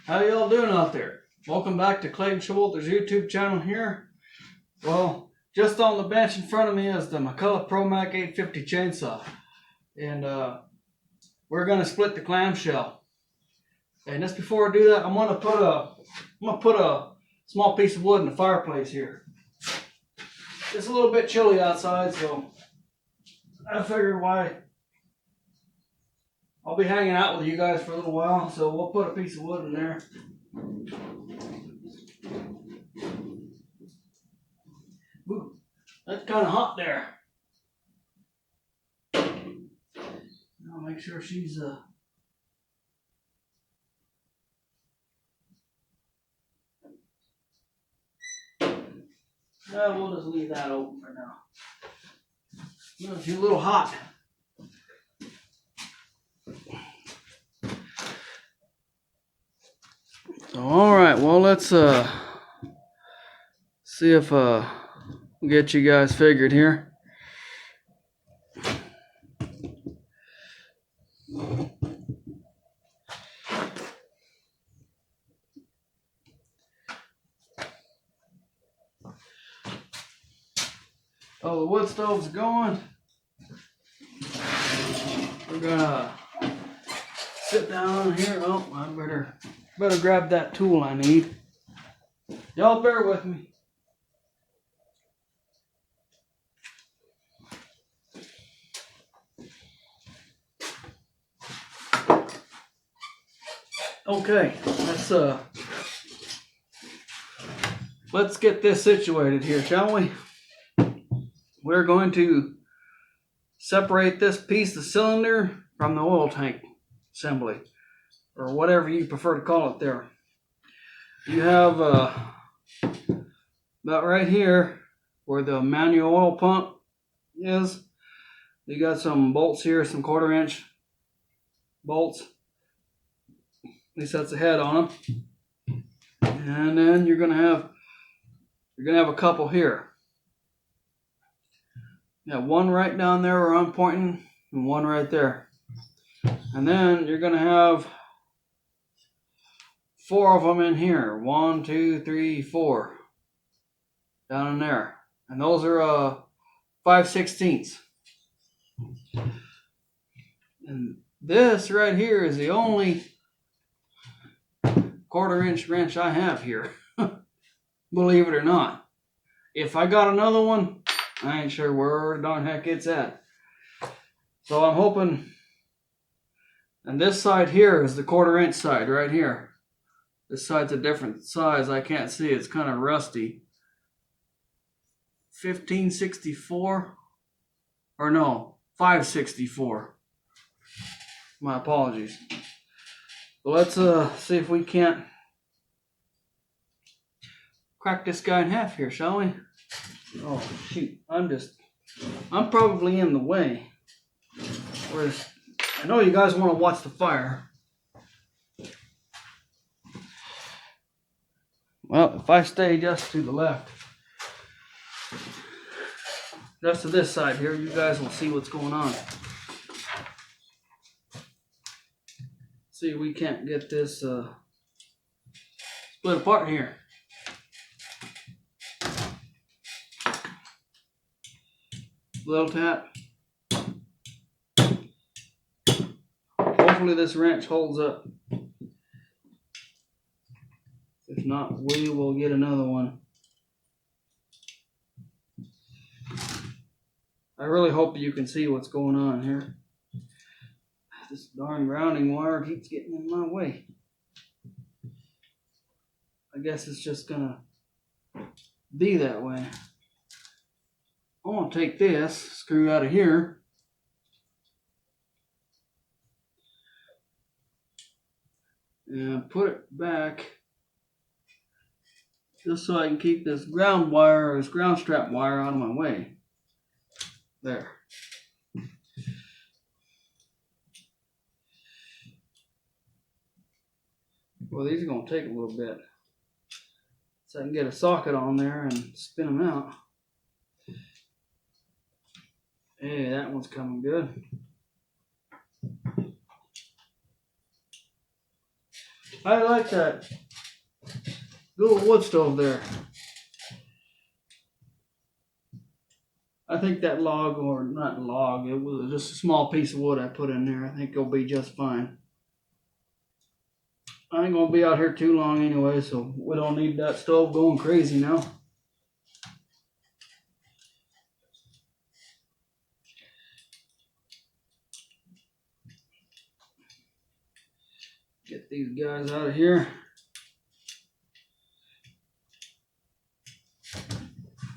How y'all doing out there? Welcome back to Clayton Showalter's YouTube channel here. Well, just on the bench in front of me is the Mcculloch Pro Mac 850 chainsaw. And we're gonna split the clamshell. And just before I do that, I'm gonna put a small piece of wood in the fireplace here. It's a little bit chilly outside, so I figured why I'll be hanging out with you guys for a little while, so we'll put a piece of wood in there. Ooh, that's kind of hot there. I'll make sure she's we'll just leave that open for now. She's a little hot. All right, well, let's see if we'll get you guys figured here. Oh, the wood stove's going. We're gonna sit down here. Oh, I better grab that tool I need. Y'all bear with me. Okay, let's get this situated here, shall we? We're going to separate this piece of cylinder from the oil tank assembly, or whatever you prefer to call it there. You have about right here where the manual oil pump is. You got some bolts here, some 1/4 inch bolts. At least that's the head on them. And then you're gonna have a couple here. Yeah, one right down there where I'm pointing, and one right there. And then you're gonna have 4 of them in here. 1, 2, 3, 4. Down in there. And those are 5/16. And this right here is the only 1/4 inch wrench I have here. Believe it or not. If I got another one, I ain't sure where the darn heck it's at. So I'm hoping, and this side here is the 1/4 inch side right here. This side's a different size. I can't see. It's kind of rusty. 1564, or no, 564. My apologies. But let's see if we can't crack this guy in half here, shall we? Oh shoot! I'm probably in the way. Whereas I know you guys want to watch the fire. Well, if I stay just to the left, just to this side here, you guys will see what's going on. See if we can't get this split apart here. Little tap. Hopefully this wrench holds up. If not, we will get another one. I really hope you can see what's going on here. This darn grounding wire keeps getting in my way. I guess it's just gonna be that way. I'm gonna take this screw out of here. And put it back just so I can keep this ground wire, or this ground strap wire, out of my way. There. Well, these are going to take a little bit. So I can get a socket on there and spin them out. Hey, that one's coming good. I like that little wood stove there. I think that log, or not log, it was just a small piece of wood I put in there. I think it'll be just fine. I ain't gonna be out here too long anyway, so we don't need that stove going crazy now. Get these guys out of here.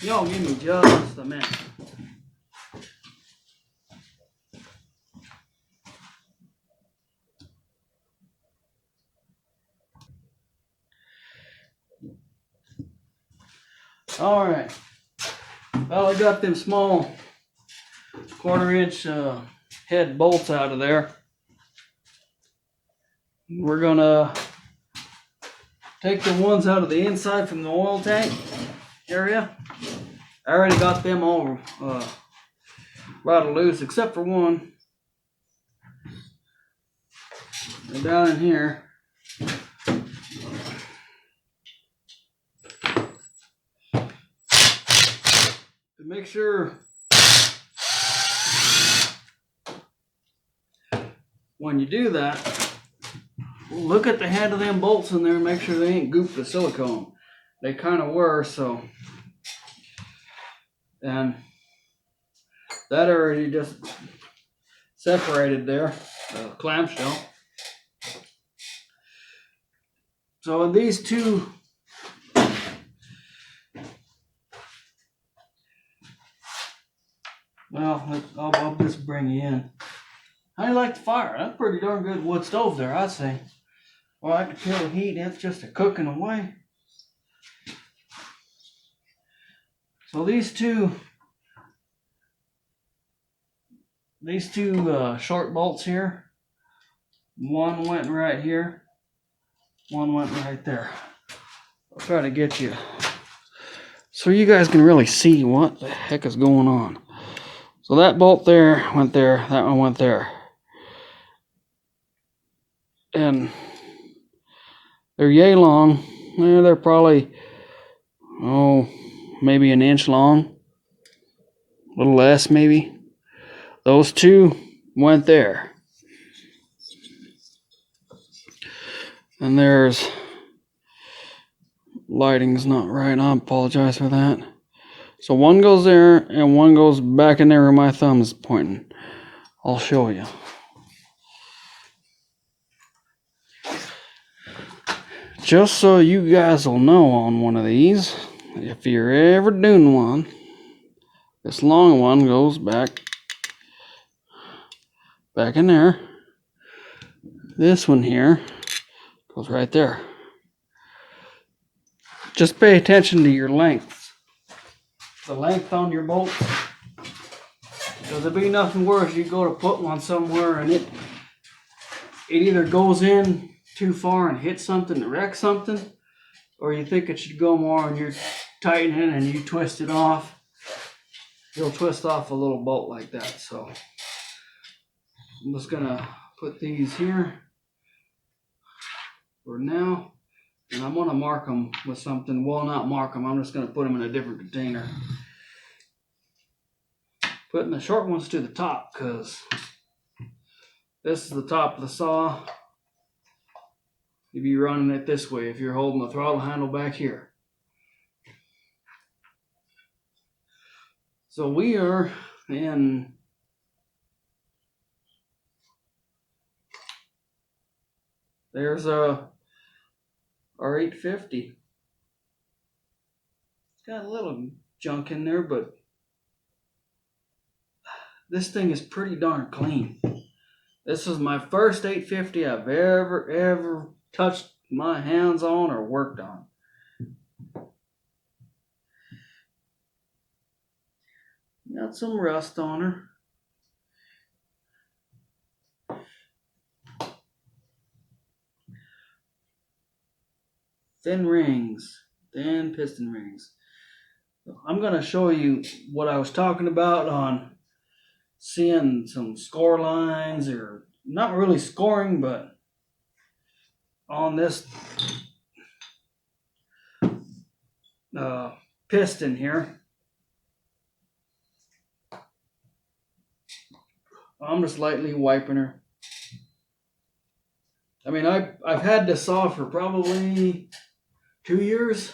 Y'all give me just a minute. All right. Well, I got them small 1/4-inch head bolts out of there. We're gonna take the ones out of the inside from the oil tank area. I already got them all rattled loose except for one. They're down in here. To make sure when you do that, look at the head of them bolts in there and make sure they ain't gooped with silicone. They kind of were, so. And that already just separated there, the clamshell. So these two, well, I'll just bring you in. How do you like the fire? That's pretty darn good wood stove there, I'd say. Well, I can feel the heat. It's just a cooking away. So these two short bolts here, one went right here, one went right there. I'll try to get you so you guys can really see what the heck is going on. So that bolt there went there, that one went there. And they're yay long. They're probably, maybe an inch long. A little less maybe. Those two went there. And there's, lighting's not right. I apologize for that. So one goes there and one goes back in there where my thumb is pointing. I'll show you. Just so you guys will know on one of these, if you're ever doing one, this long one goes back in there. This one here goes right there. Just pay attention to your lengths. The length on your bolts. Because there'd be nothing worse. You go to put one somewhere and it either goes in too far and hits something and wrecks something, or you think it should go more and you're tightening and you twist it off. You'll twist off a little bolt like that. So I'm just gonna put these here for now, and I'm gonna mark them with something. Well, not mark them, I'm just gonna put them in a different container. Putting the short ones to the top because this is the top of the saw. You'd be running it this way if you're holding the throttle handle back here. So we are in there's our 850. It's got a little junk in there, but this thing is pretty darn clean. This is my first 850 I've ever touched my hands on or worked on. Got some rust on her. Thin rings, thin piston rings. I'm going to show you what I was talking about on seeing some score lines, or not really scoring, but on this piston here. I'm just lightly wiping her. I mean, I've had this saw for probably 2 years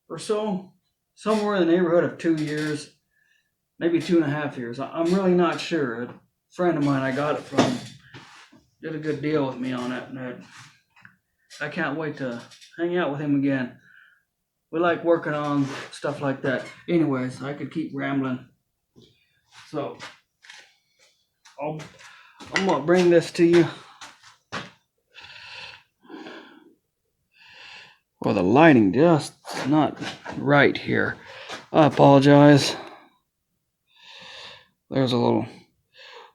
or so, somewhere in the neighborhood of 2 years, maybe 2.5 years. I'm really not sure. A friend of mine I got it from did a good deal with me on it, and I can't wait to hang out with him again. We like working on stuff like that. Anyways, I could keep rambling. So, I'm gonna bring this to you. Well, the lighting just not right here. I apologize. There's a little.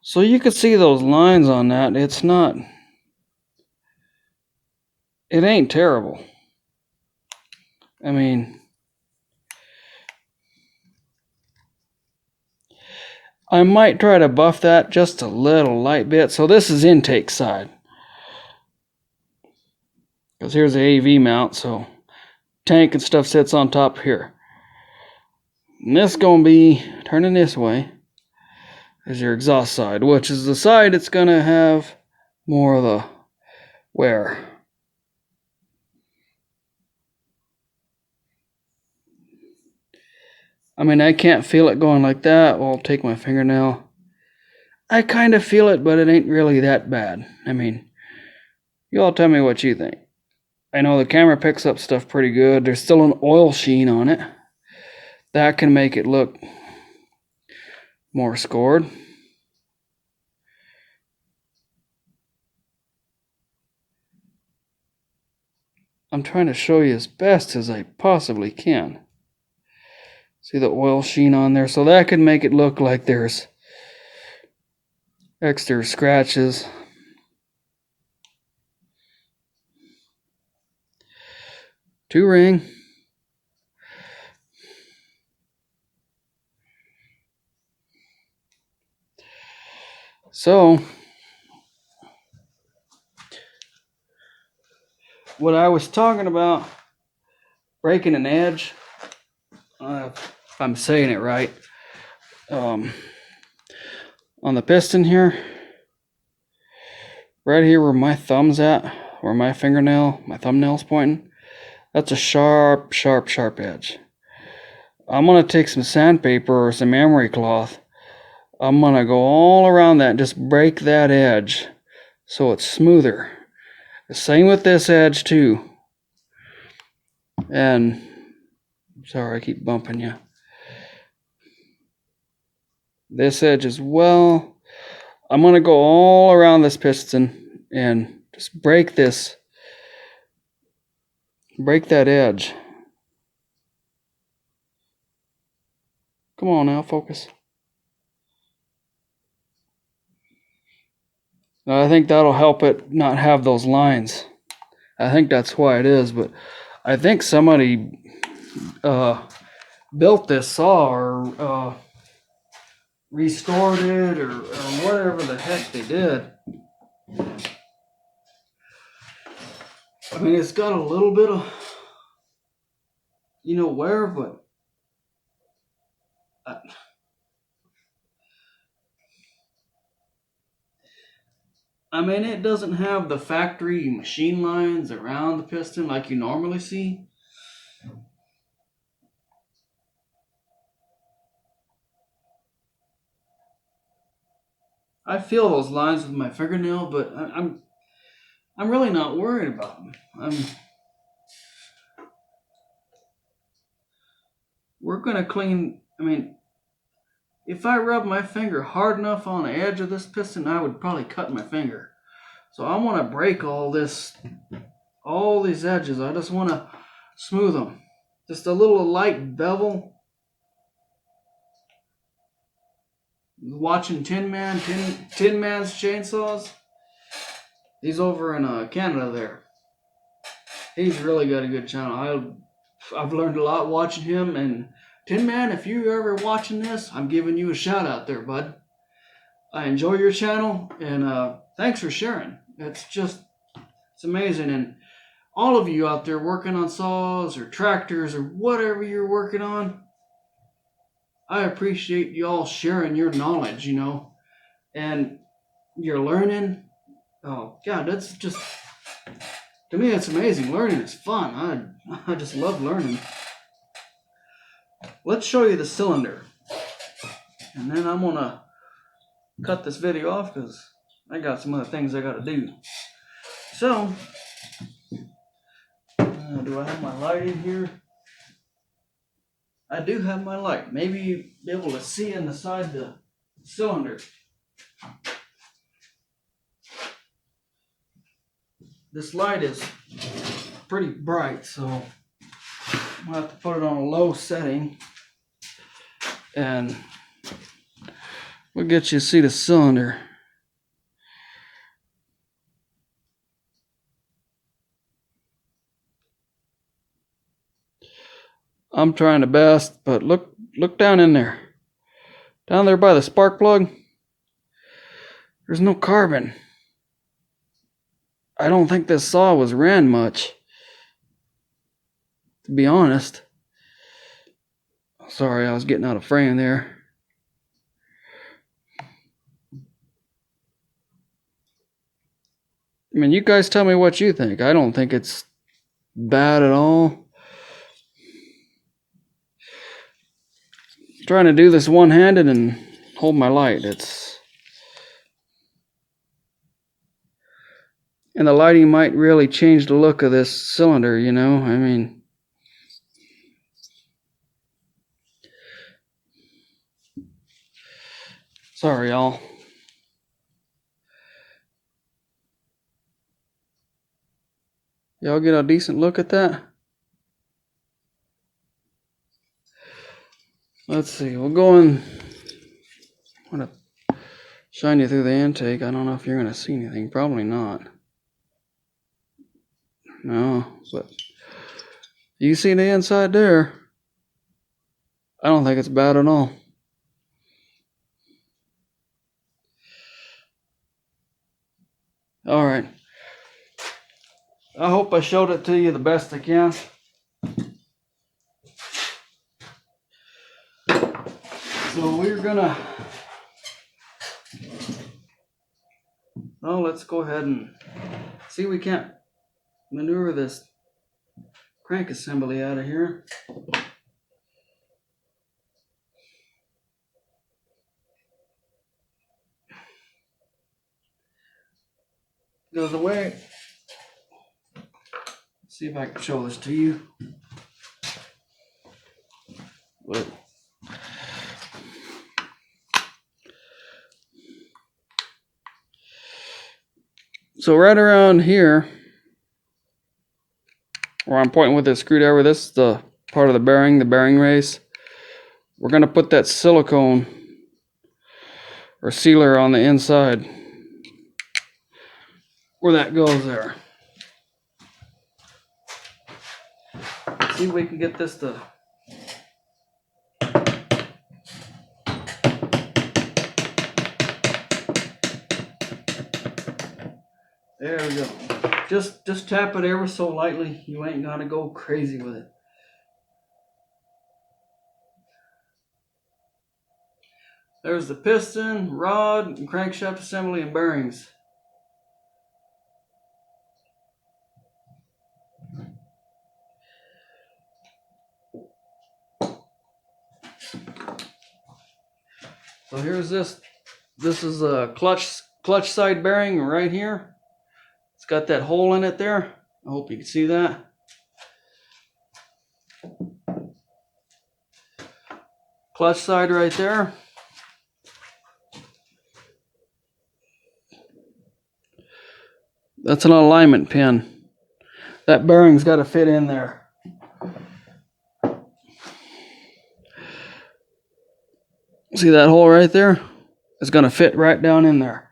So you can see those lines on that. It's not. It ain't terrible. I mean, I might try to buff that just a little light bit. So this is intake side. Because here's the AV mount, so tank and stuff sits on top here. And this going to be turning this way is your exhaust side, which is the side it's going to have more of the wear. I mean, I can't feel it going like that. Well, I'll take my fingernail. I kind of feel it, but it ain't really that bad. I mean, you all tell me what you think. I know the camera picks up stuff pretty good. There's still an oil sheen on it. That can make it look more scored. I'm trying to show you as best as I possibly can. See the oil sheen on there? So that could make it look like there's extra scratches. Two ring. So, what I was talking about, breaking an edge, if I'm saying it right, on the piston here, right here where my thumb's at, where my thumbnail's pointing, that's a sharp, sharp, sharp edge. I'm going to take some sandpaper or some emery cloth. I'm going to go all around that and just break that edge so it's smoother. The same with this edge too. And, sorry I keep bumping you. This edge as well. I'm going to go all around this piston and just break that edge. Come on now, focus. Now, I think that'll help it not have those lines. I think that's why it is, but I think somebody built this saw or restored it or whatever the heck they did. I mean, it's got a little bit of, wear, but I mean, it doesn't have the factory machine lines around the piston like you normally see. I feel those lines with my fingernail, but I'm really not worried about them. We're gonna clean. I mean, if I rub my finger hard enough on the edge of this piston, I would probably cut my finger. So I want to break all these edges. I just want to smooth them. Just a little light bevel. Watching Tin Man's chainsaws. He's over in Canada there. He's really got a good channel. I've learned a lot watching him, and Tin Man, if you're ever watching this, I'm giving you a shout out there, bud. I enjoy your channel, and thanks for sharing. It's amazing. And all of you out there working on saws or tractors or whatever you're working on, I appreciate you all sharing your knowledge, you know, and you're learning. Oh God, that's just, to me, it's amazing. Learning is fun. I just love learning. Let's show you the cylinder, and then I'm gonna cut this video off because I got some other things I gotta do. So, do I have my light in here? I do have my light. Maybe you'll be able to see inside the cylinder. This light is pretty bright, so I'm gonna have to put it on a low setting, and we'll get you to see the cylinder. I'm trying the best, but look down in there. Down there by the spark plug, there's no carbon. I don't think this saw was ran much, to be honest. Sorry, I was getting out of frame there. I mean, you guys tell me what you think. I don't think it's bad at all. Trying to do this one-handed and hold my light. And the lighting might really change the look of this cylinder, you know? I mean, sorry, y'all. Y'all get a decent look at that? Let's see, we'll go in. I'm gonna shine you through the intake. I don't know if you're gonna see anything. Probably not. No, but you see the inside there. I don't think it's bad at all. All right. I hope I showed it to you the best I can. So we're gonna, oh, let's go ahead and see if we can't maneuver this crank assembly out of here. Goes away. See if I can show this to you. Whoa. So right around here, where I'm pointing with this screwdriver, this is the part of the bearing race. We're going to put that silicone or sealer on the inside where that goes there. See if we can get this to there we go. Just tap it ever so lightly. You ain't gonna go crazy with it. There's the piston, rod, and crankshaft assembly and bearings. So here's this. This is a clutch side bearing right here. It's got that hole in it there. I hope you can see that. Clutch side right there. That's an alignment pin. That bearing's got to fit in there. See that hole right there? It's going to fit right down in there.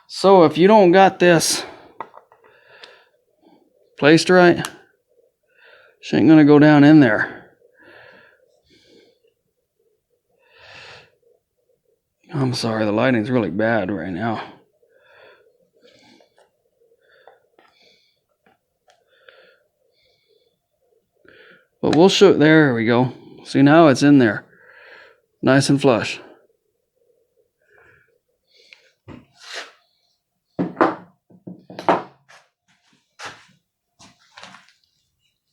So if you don't got this placed right, she ain't going to go down in there. I'm sorry, the lighting's really bad right now. But we'll show, there we go. See, now it's in there. Nice and flush.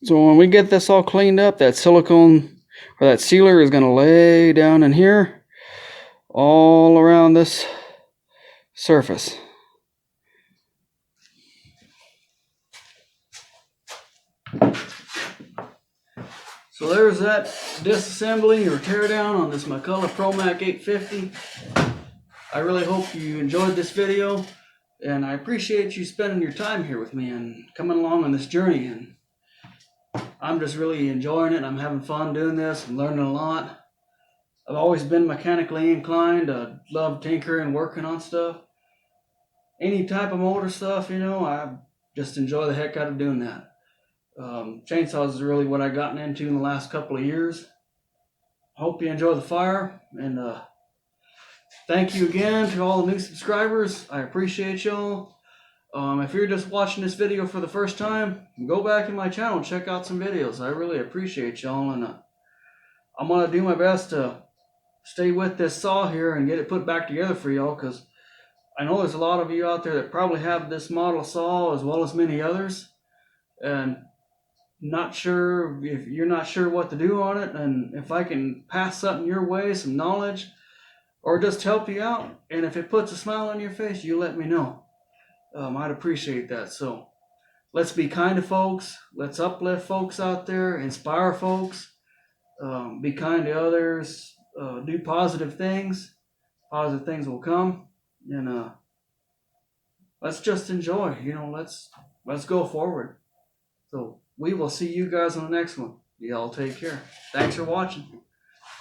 So when we get this all cleaned up, that silicone or that sealer is going to lay down in here all around this surface. So there's that disassembly or tear down on this Mcculloch ProMac 850. I really hope you enjoyed this video, and I appreciate you spending your time here with me and coming along on this journey. And I'm just really enjoying it. I'm having fun doing this and learning a lot. I've always been mechanically inclined. I love tinkering and working on stuff. Any type of motor stuff, you know, I just enjoy the heck out of doing that. Chainsaws is really what I've gotten into in the last couple of years. Hope you enjoy the fire, and thank you again to all the new subscribers. I appreciate y'all. If you're just watching this video for the first time, go back in my channel and check out some videos. I really appreciate y'all, and I'm going to do my best to stay with this saw here and get it put back together for y'all, because I know there's a lot of you out there that probably have this model saw as well as many others, and not sure if you're not sure what to do on it, and if I can pass something your way, some knowledge, or just help you out, and if it puts a smile on your face, you let me know. I'd appreciate that. So let's be kind to folks. Let's uplift folks out there, inspire folks, be kind to others, do positive things. Positive things will come, and let's just enjoy. You know, let's go forward. So we will see you guys on the next one. Y'all take care. Thanks for watching.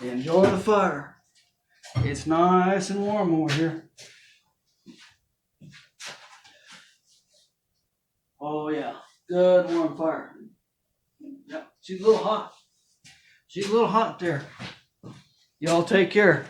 Enjoy the fire. It's nice and warm over here. Oh yeah, good warm fire. Yep, she's a little hot. She's a little hot there. Y'all take care.